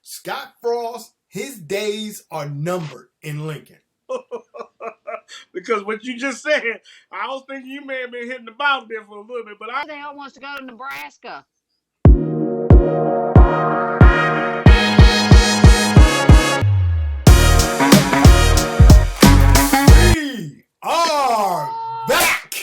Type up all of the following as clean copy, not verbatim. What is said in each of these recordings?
Scott Frost, his days are numbered in Lincoln. Because what you just said, I was thinking you may have been hitting the bottom there for a little bit, but Who the hell wants to go to Nebraska? We are back!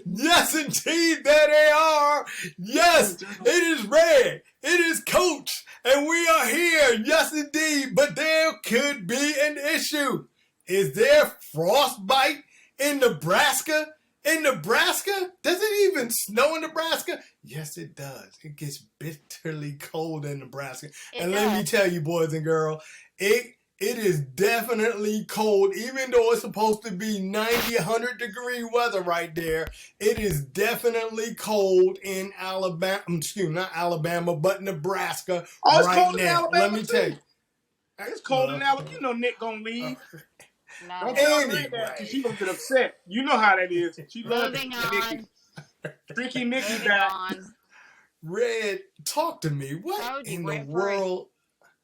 Yes, indeed, there they are. Yes, it is Red. It is Coach. And we are here. Yes, indeed. But there could be an issue. Is there frostbite in Nebraska? In Nebraska? Does it even snow in Nebraska? Yes, it does. It gets bitterly cold in Nebraska. Let me tell you, boys and girls, it is definitely cold, even though it's supposed to be 90, 100-degree weather right there. It is definitely cold in Alabama. Excuse me, not Alabama, but Nebraska right now. Let me tell you. It's cold in Alabama. You know Nick gonna leave. No. Don't tell Red that because she's gonna get upset. You know how that is. She loves Moving on. Tricky Nicky back. Red, talk to me. What in the world?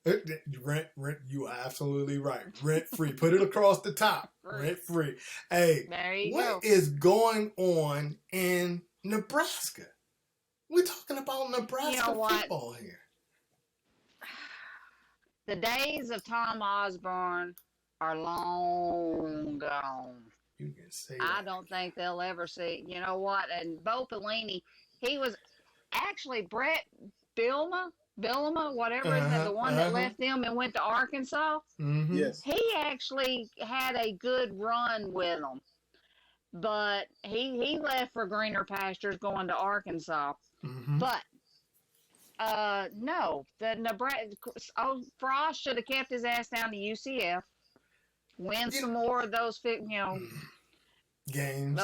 Rent, you are absolutely right. Rent free. Put it across the top. Rent free. Hey, what is going on in Nebraska? We're talking about Nebraska football here. The days of Tom Osborne are long gone. You can say that. I don't think they'll ever see. You know what? And Bo Pelini, he was actually Brett Bielema, whatever his name, the one that left them and went to Arkansas. Mm-hmm. Yes. He actually had a good run with them, but he left for greener pastures going to Arkansas. Mm-hmm. But no, the Nebraska. Frost should have kept his ass down to UCF, win some more of those, games,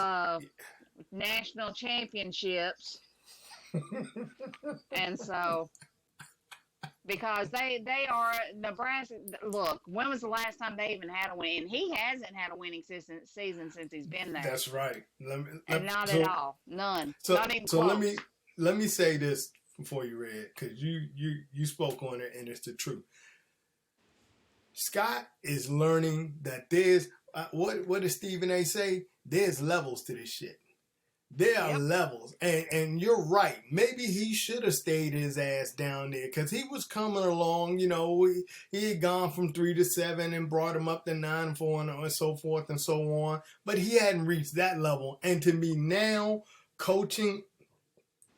national championships. And so, because they are Nebraska. Look, when was the last time they even had a win? He hasn't had a winning season since he's been there. That's right. Not at all. None. Not even close. let me say this before you read, because you spoke on it and it's the truth. Scott is learning that there's what does Stephen A. say? There's levels to this shit. There are levels, and you're right. Maybe he should have stayed his ass down there because he was coming along. You know, he had gone from 3 to 7 and brought him up to 9 and 4 and so forth and so on. But he hadn't reached that level. And to me now, coaching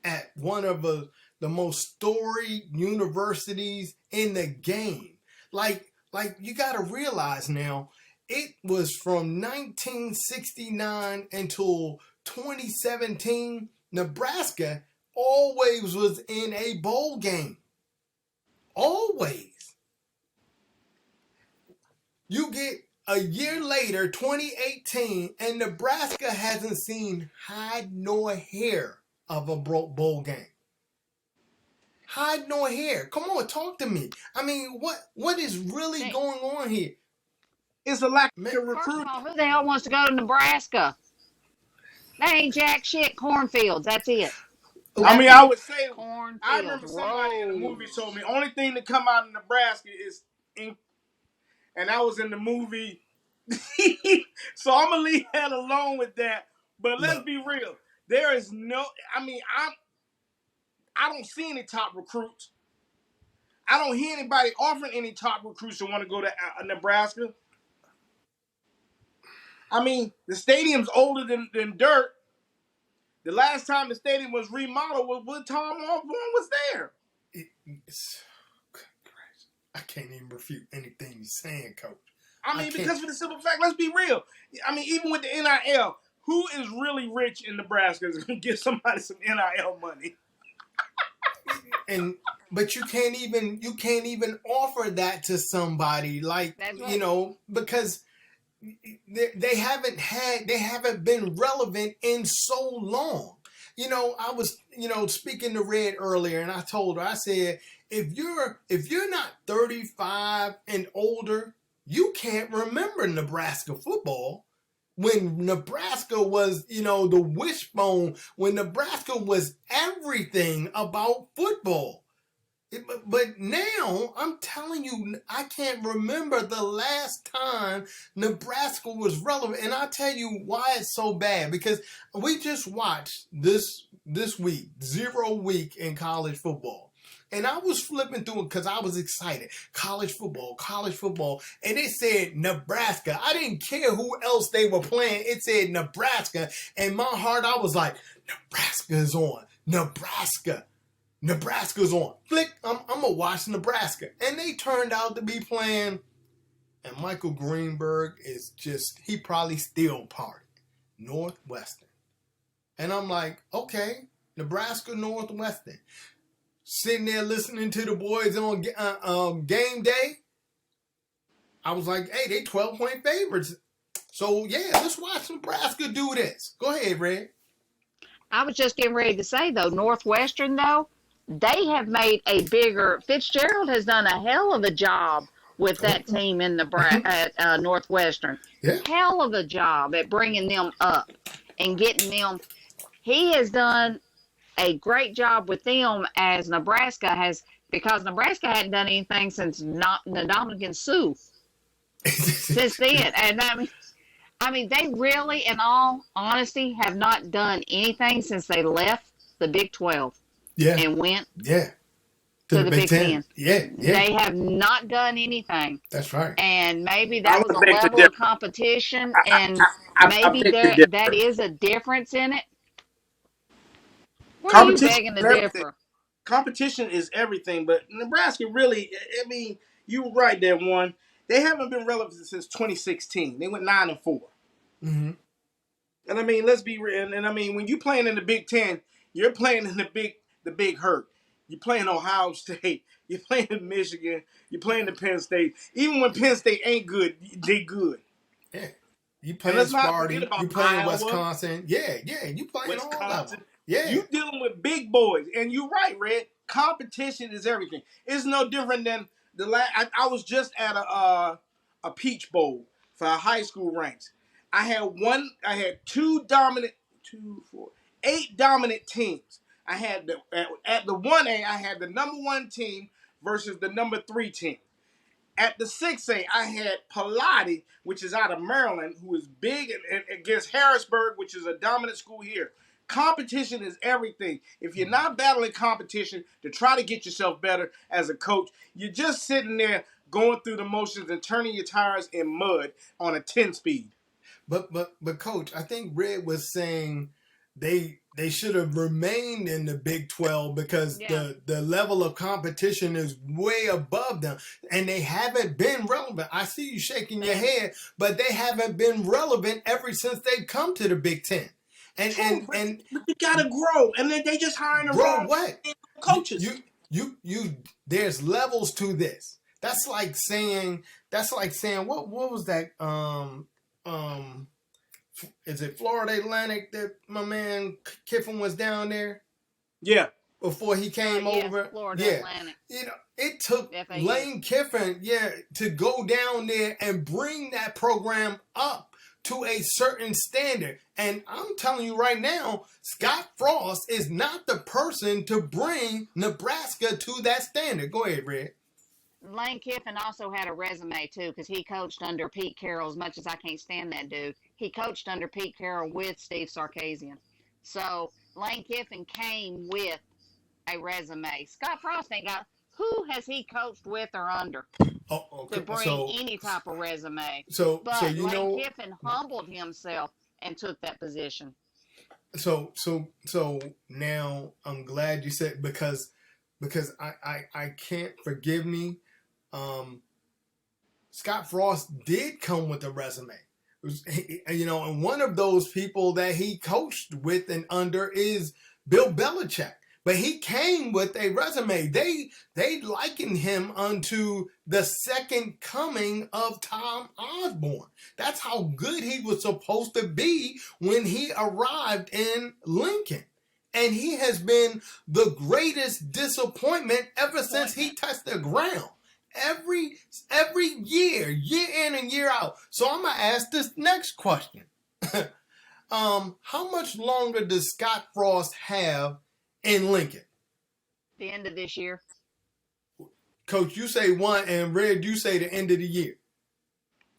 at one of the most storied universities in the game, like you got to realize now, it was from 1969 until 2017, Nebraska always was in a bowl game. Always. You get a year later, 2018, and Nebraska hasn't seen hide nor hair of a bowl game. Hide nor hair. Come on, talk to me. I mean, what is really going on here? It's a lack of recruiting. First of all, who the hell wants to go to Nebraska? That ain't jack shit. Cornfields. That's it. I would say, cornfields. I remember somebody in the movie told me, only thing that come out of Nebraska is ink. And I was in the movie. So I'm going to leave that alone with that. But let's be real. There is no, I don't see any top recruits. I don't hear anybody offering any top recruits who want to go to Nebraska. I mean, the stadium's older than dirt. The last time the stadium was remodeled was when Tom Osborne was there. I can't even refute anything you're saying, Coach. I mean, because for the simple fact, let's be real. I mean, even with the NIL, who is really rich in Nebraska is going to give somebody some NIL money? But you can't even offer that to somebody, like, you know, because they haven't been relevant in so long. You know, I was, speaking to Red earlier, and I told her, I said, if you're not 35 and older, you can't remember Nebraska football. When Nebraska was, the wishbone, when Nebraska was everything about football. But now, I'm telling you, I can't remember the last time Nebraska was relevant. And I'll tell you why it's so bad. Because we just watched this week, 0 week in college football. And I was flipping through it because I was excited. College football. And it said Nebraska. I didn't care who else they were playing. It said Nebraska. And my heart, I was like, Nebraska is on. Nebraska's on. Flick, I'm going to watch Nebraska. And they turned out to be playing, and Michael Greenberg is just, he probably still part Northwestern. And I'm like, okay, Nebraska, Northwestern. Sitting there listening to the boys on game day. I was like, hey, they 12-point favorites. So, yeah, let's watch Nebraska do this. Go ahead, Red. I was just getting ready to say, though, Northwestern, though, they have made a bigger. Fitzgerald has done a hell of a job with that team in Northwestern. Yeah. Hell of a job at bringing them up and getting them. He has done a great job with them as Nebraska has, because Nebraska hadn't done anything since Dominican Sue. Since then. And I mean, they really, in all honesty, have not done anything since they left the Big 12. Yeah. And went to the Big 10. Yeah. They have not done anything. That's right. And maybe that was a level of competition, and maybe that is a difference in it. Where are you begging to differ? Competition is everything, but Nebraska really, I mean, you were right there, one. They haven't been relevant since 2016. They went 9-4. Mm-hmm. And I mean, let's be real. And I mean, when you're playing in the Big 10, you're playing in the Big Hurt. You're playing Ohio State. You're playing Michigan. You're playing the Penn State. Even when Penn State ain't good, they good. Yeah. You playing Sparty. You playing Wisconsin. Yeah. You playing all of them. Yeah. You dealing with big boys. And you're right, Red. Competition is everything. It's no different than the last. I was just at a Peach Bowl for high school ranks. I had 8 dominant teams. I had at the 1A, I had the number 1 team versus the number 3 team. At the 6A, I had Pelini, which is out of Maryland, who is big, and against Harrisburg, which is a dominant school here. Competition is everything. If you're not battling competition to try to get yourself better as a coach, you're just sitting there going through the motions and turning your tires in mud on a 10-speed. But Coach, I think Red was saying they should have remained in the Big 12 because the level of competition is way above them, and they haven't been relevant. I see you shaking your head, but they haven't been relevant ever since they've come to the Big 10. And you gotta grow, and then they just hiring the wrong coaches. You there's levels to this. That's like saying what was that is it Florida Atlantic that my man Kiffin was down there? Yeah. Before he came over. Florida Atlantic. You know, it took Lane Kiffin, to go down there and bring that program up to a certain standard. And I'm telling you right now, Scott Frost is not the person to bring Nebraska to that standard. Go ahead, Red. Lane Kiffin also had a resume, too, because he coached under Pete Carroll. As much as I can't stand that dude, he coached under Pete Carroll with Steve Sarkisian. So Lane Kiffin came with a resume. Scott Frost ain't got. Who has he coached with or under to bring any type of resume? But Lane Kiffin humbled himself and took that position. So now I'm glad you said because I can't forgive me. Scott Frost did come with a resume. And one of those people that he coached with and under is Bill Belichick. But he came with a resume. They likened him unto the second coming of Tom Osborne. That's how good he was supposed to be when he arrived in Lincoln. And he has been the greatest disappointment ever since he touched the ground. Every year in and year out. So I'm going to ask this next question. How much longer does Scott Frost have in Lincoln? The end of this year. Coach, you say one, and Red, you say the end of the year.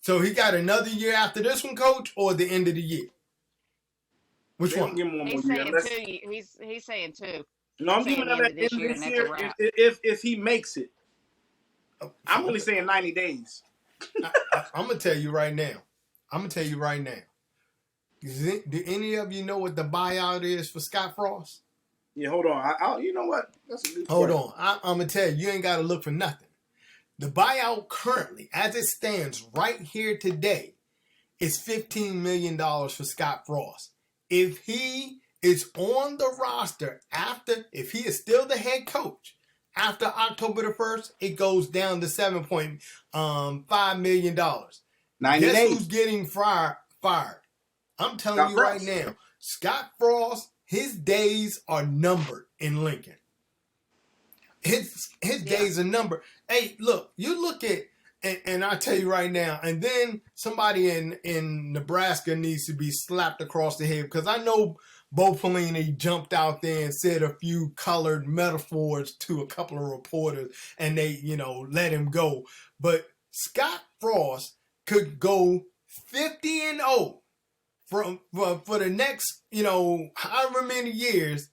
So he got another year after this one, Coach, or the end of the year? Which one? Give him one He's more saying year. 2. He's saying 2. No, I'm giving him at the end of this year if he makes it. I'm only saying 90 days. I'm going to tell you right now. Do any of you know what the buyout is for Scott Frost? Yeah, hold on. You know what? That's a good Hold question. on. I'm going to tell you, you ain't got to look for nothing. The buyout currently, as it stands right here today, is $15 million for Scott Frost. If he is on the roster if he is still the head coach, after October the 1st, it goes down to $7.5 million. 90 Guess days. who's getting fired? I'm telling you right now, Scott Frost, his days are numbered in Lincoln. His days are numbered. Hey, look, you look at, and I tell you right now, and then somebody in Nebraska needs to be slapped across the head, because I know Bo Pelini jumped out there and said a few colored metaphors to a couple of reporters, and they, let him go. But Scott Frost could go 50-0 for the next, however many years,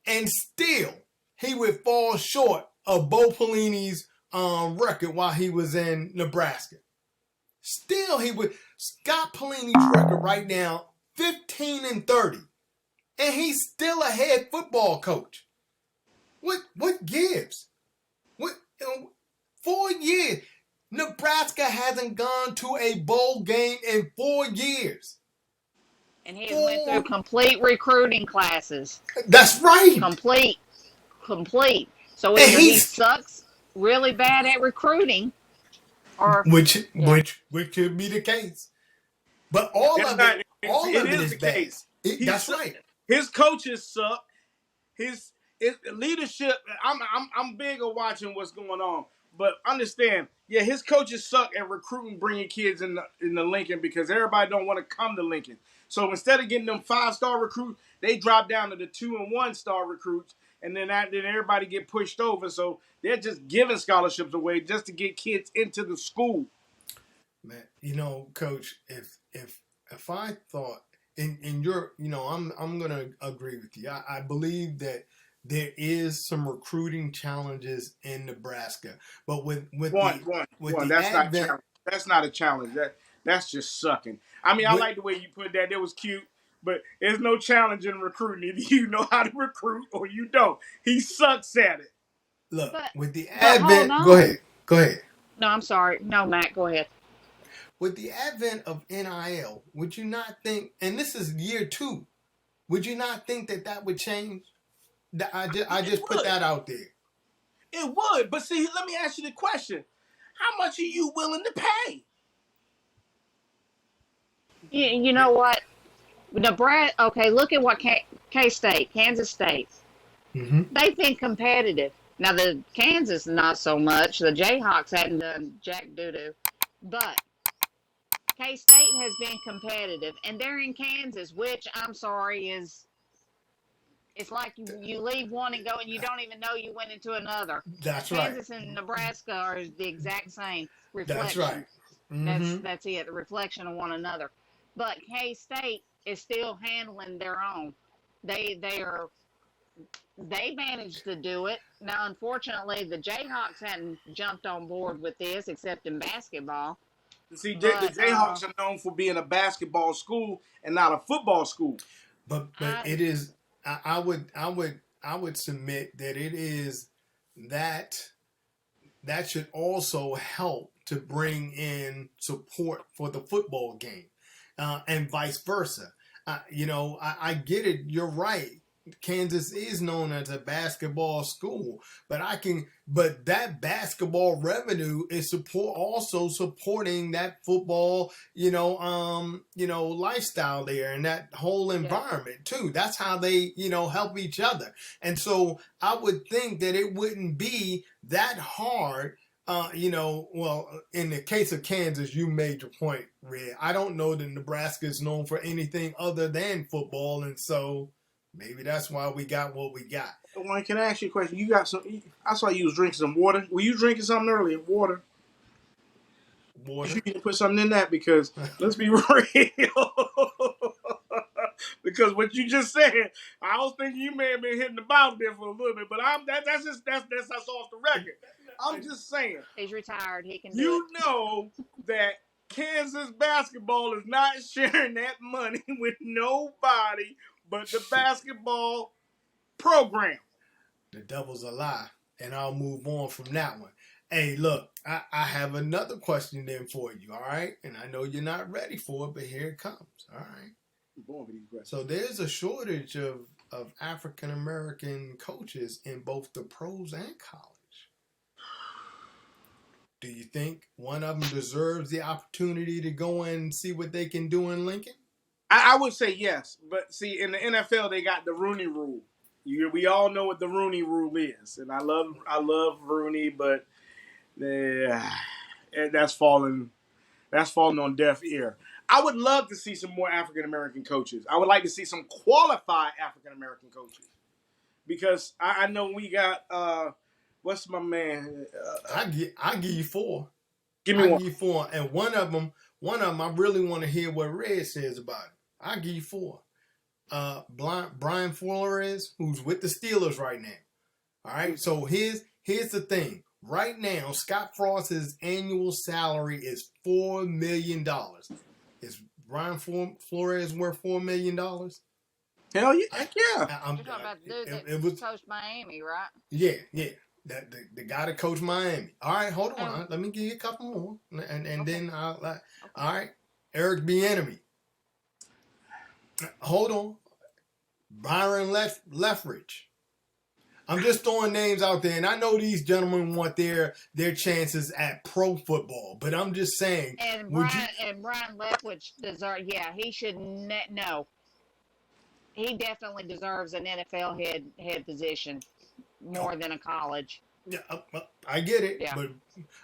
and still he would fall short of Bo Pelini's record while he was in Nebraska. Still, Scott Pelini's record right now, 15-30, and he's still a head football coach. What gives? 4 years. Nebraska hasn't gone to a bowl game in 4 years. And he has went through complete recruiting classes. That's right. Complete. So either he sucks really bad at recruiting, or which could be the case. But all of it is bad. That's right. His coaches suck. His leadership. I'm big on watching what's going on, but understand, his coaches suck at recruiting, bringing kids in the Lincoln, because everybody don't want to come to Lincoln. So instead of getting them 5-star recruits, they drop down to the 2- and 1-star recruits, and then everybody get pushed over. So they're just giving scholarships away just to get kids into the school. Man, Coach, if I thought in your, I'm gonna agree with you. I believe that there is some recruiting challenges in Nebraska, but that's not a challenge. That's just sucking. I mean, I like the way you put that. That was cute. But there's no challenge in recruiting. Either you know how to recruit or you don't. He sucks at it. Look, with the advent... Go ahead. No, I'm sorry. No, Matt, go ahead. With the advent of NIL, would you not think... And this is year 2. Would you not think that would change? I just put that out there. It would. But see, let me ask you the question. How much are you willing to pay? You know what? Nebraska. Okay, look at what K-State, Kansas State. Mm-hmm. They've been competitive. Now the Kansas not so much. The Jayhawks hadn't done jack doo-doo, but K-State has been competitive, and they're in Kansas, which I'm sorry it's like you leave one and go, and you don't even know you went into another. That's right. Kansas and Nebraska are the exact same reflection. That's right. Mm-hmm. That's it. The reflection of one another. But K-State is still handling their own. They managed to do it. Now, unfortunately, the Jayhawks hadn't jumped on board with this, except in basketball. See, the Jayhawks are known for being a basketball school and not a football school. But it is. I would submit that it is that should also help to bring in support for the football game, and vice versa. I get it. You're right. Kansas is known as a basketball school, but that basketball revenue is also supporting that football, lifestyle there and that whole environment too. That's how they, help each other. And so I would think that it wouldn't be that hard. Well, in the case of Kansas, you made your point, Red. I don't know that Nebraska is known for anything other than football, and so maybe that's why we got what we got. Well, can I ask you a question? You got some. I saw you was drinking some water. Were you drinking something earlier? Water. Water. You need to put something in that because let's be real. Because what you just said, I was thinking you may have been hitting the bottle there for a little bit, but that's us off the record. I'm just saying. He's retired. He can do You it. know that Kansas basketball is not sharing that money with nobody but the basketball program. The devil's a lie, and I'll move on from that one. Hey, look, I have another question then for you, all right? And I know you're not ready for it, but here it comes, all right? So there's a shortage of African-American coaches in both the pros and college. Do you think one of them deserves the opportunity to go and see what they can do in Lincoln? I would say yes, but see, in the NFL they got the Rooney Rule. We all know what the Rooney Rule is, and I love Rooney, but that's falling on deaf ear. I would love to see some more African American coaches. I would like to see some qualified African American coaches because I know we got what's my man? I give you 4. Give me one. Give you 4, and one of them I really want to hear what Red says about it. I give you 4. Brian Flores, who's with the Steelers right now. All right, so here's the thing. Right now, Scott Frost's annual salary is $4 million. Is Brian Flores worth $4 million? Hell yeah! You're talking about the dude that coached Miami, right? Yeah. The guy that coached Miami. All right, hold on. Let me give you a couple more, and okay. Then I'll. All right, Eric Bieniemy. Hold on, Byron Leftwich. I'm just throwing names out there, and I know these gentlemen want their chances at pro football, but I'm just saying. And Brian Leftwich deserves. Yeah, he should no. He definitely deserves an NFL head position more than a college. Yeah, I get it. Yeah.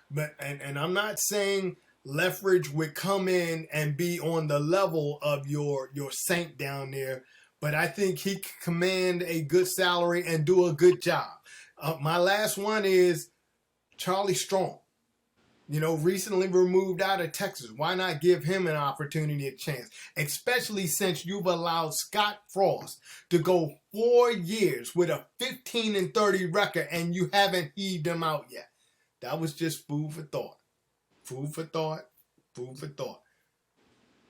But I'm not saying Leftwich would come in and be on the level of your Saint down there. But I think he can command a good salary and do a good job. My last one is Charlie Strong. Recently removed out of Texas. Why not give him an opportunity, a chance? Especially since you've allowed Scott Frost to go 4 years with a 15-30 record and you haven't heaved him out yet. That was just food for thought. Food for thought.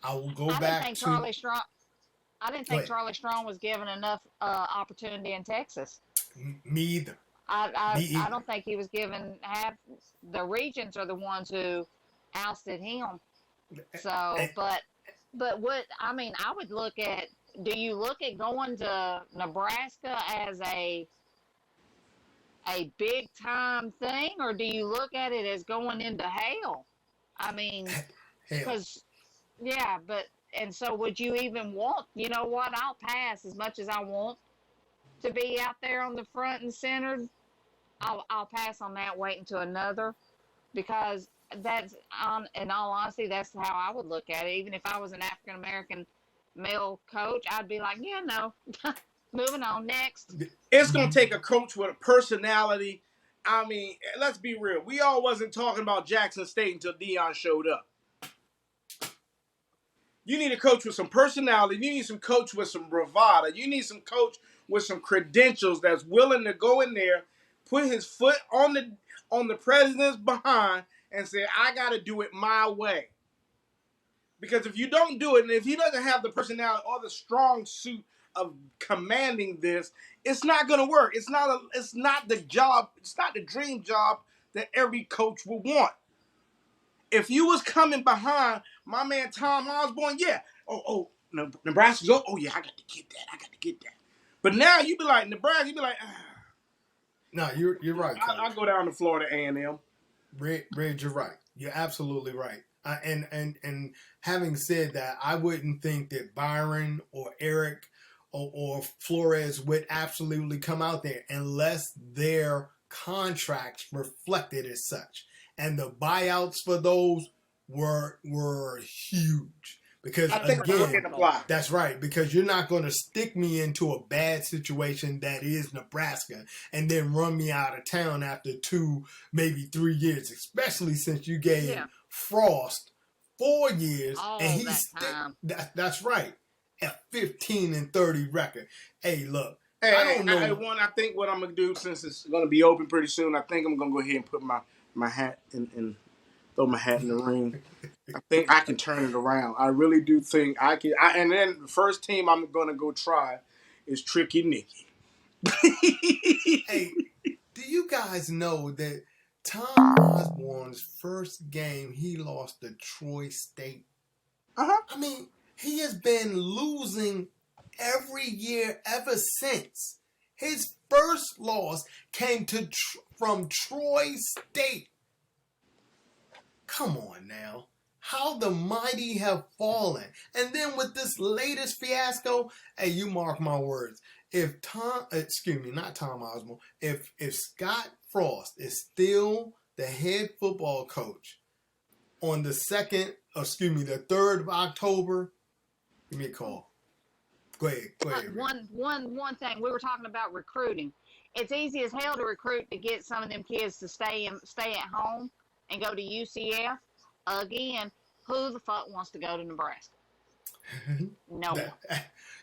I will go back to... I didn't think Charlie Strong was given enough opportunity in Texas. Me either. I don't think he was given half. The Regents are the ones who ousted him. So, but what I mean, I would look at. Do you look at going to Nebraska as a big time thing, or do you look at it as going into hell? I mean, because and so would you even want? You know what? I'll pass as much as I want to be out there on the front and center. I'll pass on that, wait until another, because that's in all honesty, that's how I would look at it. Even if I was an African American male coach, I'd be like, yeah, no, moving on, next. It's gonna take a coach with a personality. I mean, let's be real. We all wasn't talking about Jackson State until Deion showed up. You need a coach with some personality. You need some coach with some bravado. You need some coach with some credentials that's willing to go in there, put his foot on the president's behind, and say, I got to do it my way. Because if you don't do it, and if he doesn't have the personality or the strong suit of commanding this, it's not going to work. It's not the job. It's not the dream job that every coach will want. If you was coming behind my man Tom Osborne, yeah. Nebraska's oh yeah, I got to get that. But now you be like Nebraska, you be like, No, you're right. I go down to Florida A&M. Red, you're right. You're absolutely right. And having said that, I wouldn't think that Byron or Eric or Flores would absolutely come out there unless their contracts reflected as such. And the buyouts for those were huge. Because I think I can apply. that's right. Because you're not going to stick me into a bad situation that is Nebraska and then run me out of town after 2, maybe 3 years. Especially since you gave Frost 4 years and he's that's right, a 15-30 record. Hey, look. I don't know. I think what I'm gonna do, since it's gonna be open pretty soon, I think I'm gonna go ahead and put my hat and throw my hat in the ring. I think I can turn it around. I really do think I can. And then the first team I'm gonna go try is Tricky Nicky. Hey, do you guys know that Tom Osborne's first game he lost to Troy State? I mean, he has been losing every year ever since. His first loss came from Troy State. Come on now. How the mighty have fallen. And then with this latest fiasco, hey, you mark my words. If not Tom Osborne, if Scott Frost is still the head football coach on the 3rd of October, give me a call. Go ahead. One thing, we were talking about recruiting. It's easy as hell to recruit to get some of them kids to stay at home and go to UCF. Again, who the fuck wants to go to Nebraska? No one.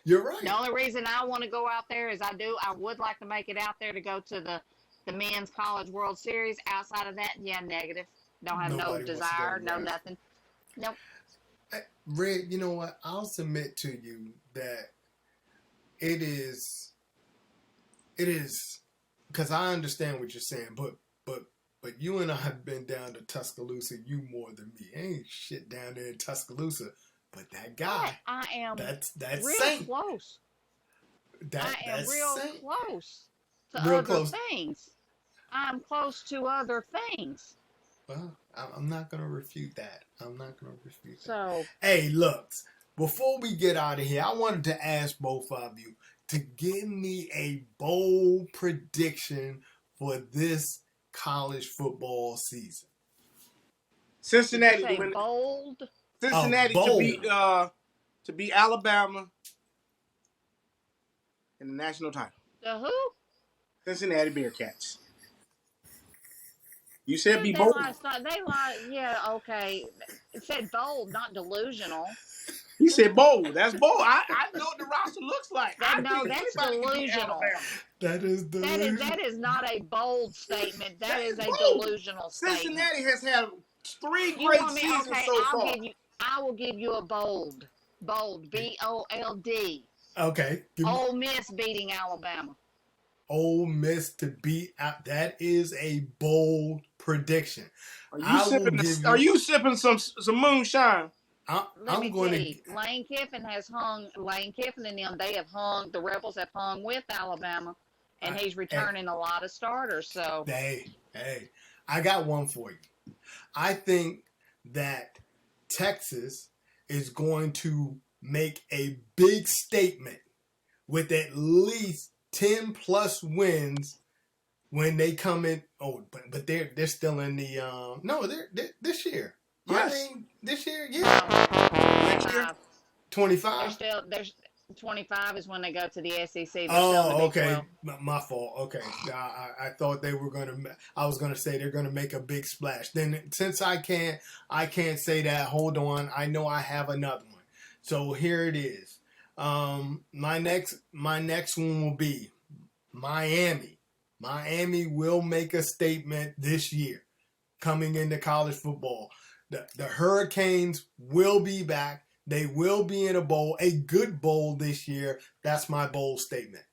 You're right. The only reason I want to go out there is I would like to make it out there to go to the Men's College World Series. Outside of that, negative. Don't have no desire, no nothing. Nope. Red, you know what? I'll submit to you that it is because I understand what you're saying, but you and I have been down to Tuscaloosa, you more than me. Ain't shit down there in Tuscaloosa, but that guy, I am that's real Saint. Close. I am real Saint. Close to real other close. things. I'm close to other things. Well, I'm not going to refute that. So, hey, look, before we get out of here, I wanted to ask both of you to give me a bold prediction for this college football season. Cincinnati to win. Bold. Cincinnati to beat Alabama in the national title. The who? Cincinnati Bearcats. You said be bold. Yeah, okay. It said bold, not delusional. You said bold. That's bold. I know what the roster looks like. That's delusional. That is delusional. That is not a bold statement. That is a delusional statement. Cincinnati has had 3 great seasons so far. I will give you a bold. Bold. BOLD. Okay. Ole Miss beating Alabama. Ole Miss to beat out. That is a bold prediction. Are you sipping some moonshine? I'm going to. Lane Kiffin and them, the Rebels have hung with Alabama, and he's returning a lot of starters. So hey, I got one for you. I think that Texas is going to make a big statement with at least 10 plus wins when they come in. Oh, but they're still in the they're this year. Yes. This year, yeah. Next year, 25. There's 25 is when they go to the SEC. Oh, okay. My fault. Okay. I thought they were I was gonna say they're gonna make a big splash. Then since I can't say that, hold on. I know I have another one. So here it is. My next one will be Miami. Miami will make a statement this year coming into college football. The Hurricanes will be back. They will be in a bowl, a good bowl this year. That's my bold statement.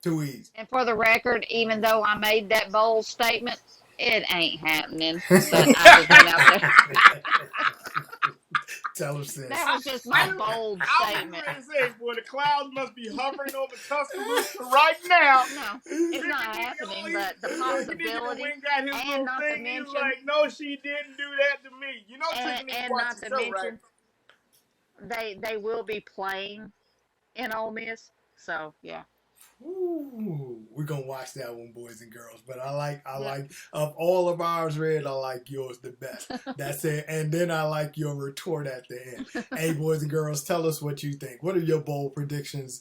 Too easy. And for the record, even though I made that bold statement, it ain't happening. But I just went out there. Tell us this. That was just my bold statement. I was going to say, boy, the clouds must be hovering over Tuscaloosa right now. No, it's not happening, but the possibility, and not to mention, like, no, she didn't do that to me. You know, and not to mention, right? They will be playing in Ole Miss. So yeah. Ooh, we're gonna watch that one, boys and girls. But I like of all of ours, Red, I like yours the best. That's it. And then I like your retort at the end. Hey, boys and girls, tell us what you think. What are your bold predictions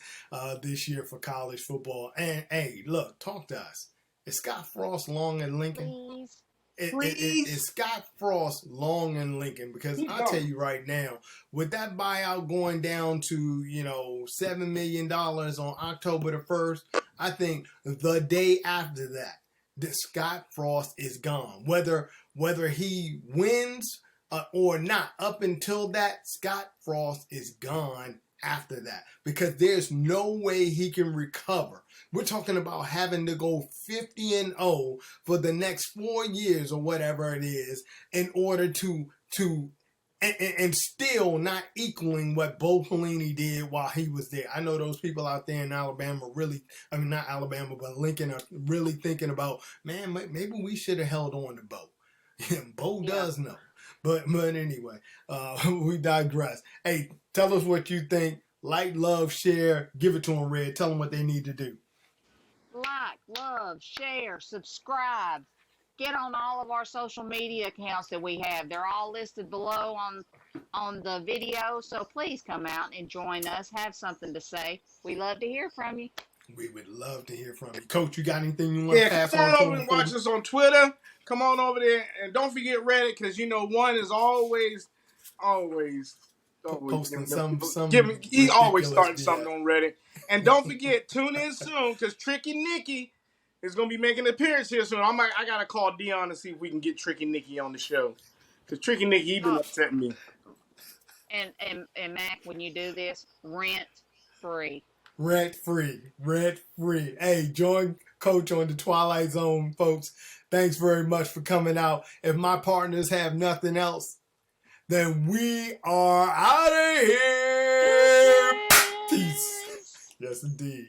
this year for college football? And hey, look, talk to us. Is Scott Frost long in Lincoln? Please. Is Scott Frost long in Lincoln? Because I'll tell you right now, with that buyout going down to, $7 million on October the 1st, I think the day after that Scott Frost is gone. Whether he wins or not, up until that, Scott Frost is gone after that. Because there's no way he can recover. We're talking about having to go 50-0 for the next 4 years or whatever it is in order to and still not equaling what Bo Pelini did while he was there. I know those people out there in Alabama not Alabama, but Lincoln are really thinking about, man, maybe we should have held on to Bo. Bo does know. But anyway, we digress. Hey, tell us what you think. Like, love, share. Give it to them, Red. Tell them what they need to do. Like, love, share, subscribe. Get on all of our social media accounts that we have. They're all listed below on the video. So please come out and join us. Have something to say. We love to hear from you. We would love to hear from you. Coach, you got anything you want to pass on? Come on over and watch us on Twitter. Come on over there. And don't forget Reddit, because one is always posting some he always starting something on Reddit. And don't forget, tune in soon, because Tricky Nicky is going to be making an appearance here soon. I got to call Dion to see if we can get Tricky Nicky on the show. Because Tricky Nicky, he been upsetting me. And Mac, when you do this, rent free. Rent free. Hey, join Coach on the Twilight Zone, folks. Thanks very much for coming out. If my partners have nothing else, then we are out of here. Peace. Yes, indeed.